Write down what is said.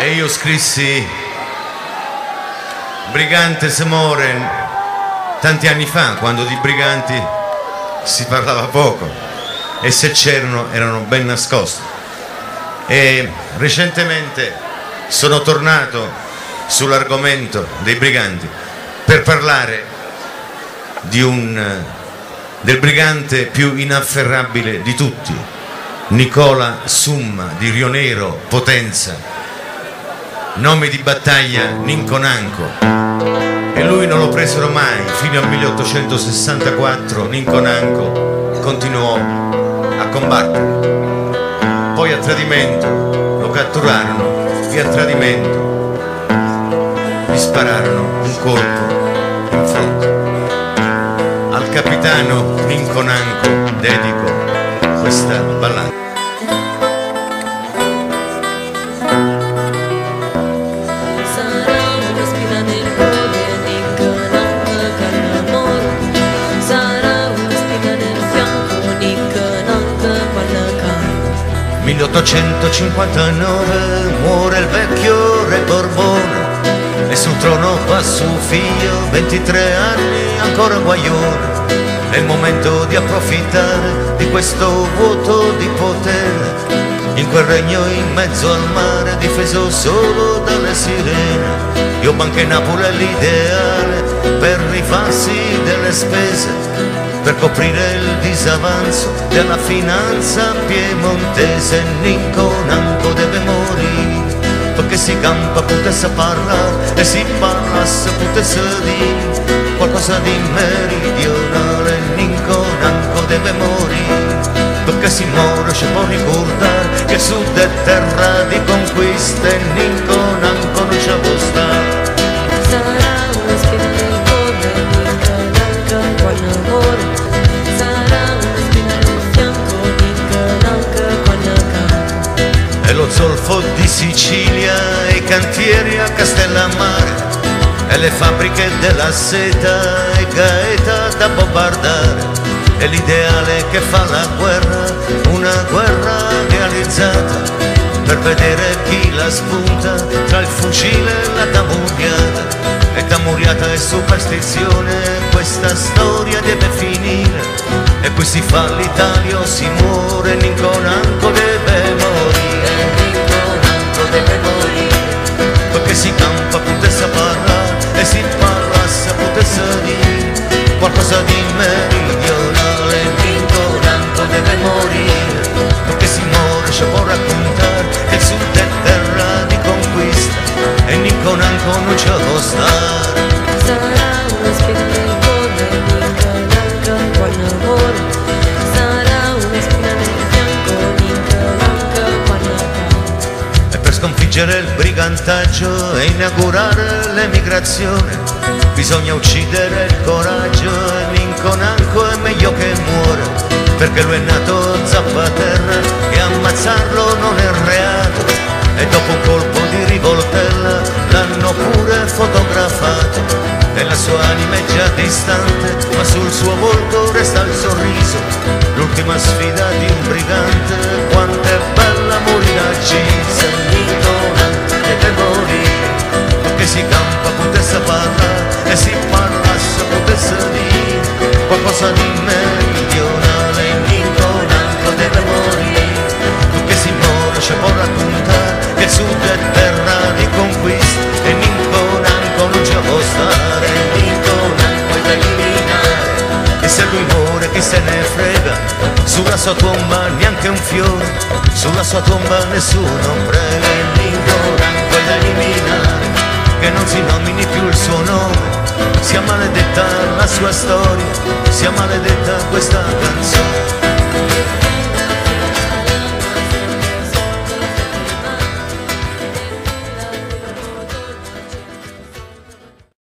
E io scrissi Brigante se muore tanti anni fa, quando di briganti si parlava poco e se c'erano erano ben nascosti. E recentemente sono tornato sull'argomento dei briganti per parlare del brigante più inafferrabile di tutti, Nicola Summa di Rionero Potenza, nome di battaglia Ninconanco. E lui non lo presero mai, fino al 1864 Ninconanco continuò a combattere. Poi a tradimento lo catturarono e a tradimento gli spararono un colpo in fronte. Al capitano Ninconanco dedico questa ballata. Sarà una spina nel cuore, Ninconanco Callamoro. Sarà una spina nel fianco, Ninconanco Quallacà. 1859 muore il vecchio re Borbone e sul trono va suo figlio, 23 anni ancora guaglione. È il momento di approfittare di questo vuoto di potere, in quel regno in mezzo al mare difeso solo dalle sirene. Io Banca Napoli è l'ideale per rifarsi delle spese, per coprire il disavanzo della finanza piemontese. Ninconanco deve morire perché si campa potesse parlare e si parlasse potesse dire qualcosa di meridionale. Ninconanco deve morire perché si muore ci può ricordare che il sud è terra di conquiste. Ninconanco non ci può stare. Sarà una spina nel cuore, Ninconanco Quall'amore. Sarà una spina nel fianco, Ninconanco Quallacà. E lo zolfo di Sicilia e i cantieri a Castellammare e le fabbriche della seta e Gaeta da bombardare. È l'ideale che fa la guerra, una guerra realizzata per vedere chi la spunta tra il fucile e la tamuriata. E tamuriata è superstizione, questa storia deve finire. E qui si fa l'Italia o si muore. Ninconanco deve morire, Ninconanco deve morire perché si campa potesse parlare e si parlasse potesse dire qualcosa di meridionale. Ninconanco deve morire perché si muore ci può raccontare che il sud è terra di conquista e Ninconanco non ci può stare. Sarà una spina nel cuore, Ninconanco Quall'amore. Sarà una spina nel fianco, Ninconanco Quallacà. E per sconfiggere il brigantaggio e inaugurare l'emigrazione bisogna uccidere il coraggio e Ninconanco è meglio che muore perché lui è nato zappaterra e ammazzarlo non è reato. E dopo un colpo di rivoltella l'hanno pure fotografato e la sua anima è già distante ma sul suo volto resta il sorriso. L'ultima sfida di un brigante, quanto è bella morire accesa. Ninconanco deve morire perché si campa potesse parlare e si parlasse potesse dire qualcosa di meridionale. Ninconanco deve morire perché si muore ci può raccontare che il sud è terra di conquista e Ninconanco non ci può stare. Ninconanco è da eliminare e se lui muore chi se ne frega, sulla sua tomba neanche un fiore, sulla sua tomba nessuno prega. Ninconanco è da eliminare, che non si nomini più il suo nome, sia maledetta la sua storia, sia maledetta questa canzone.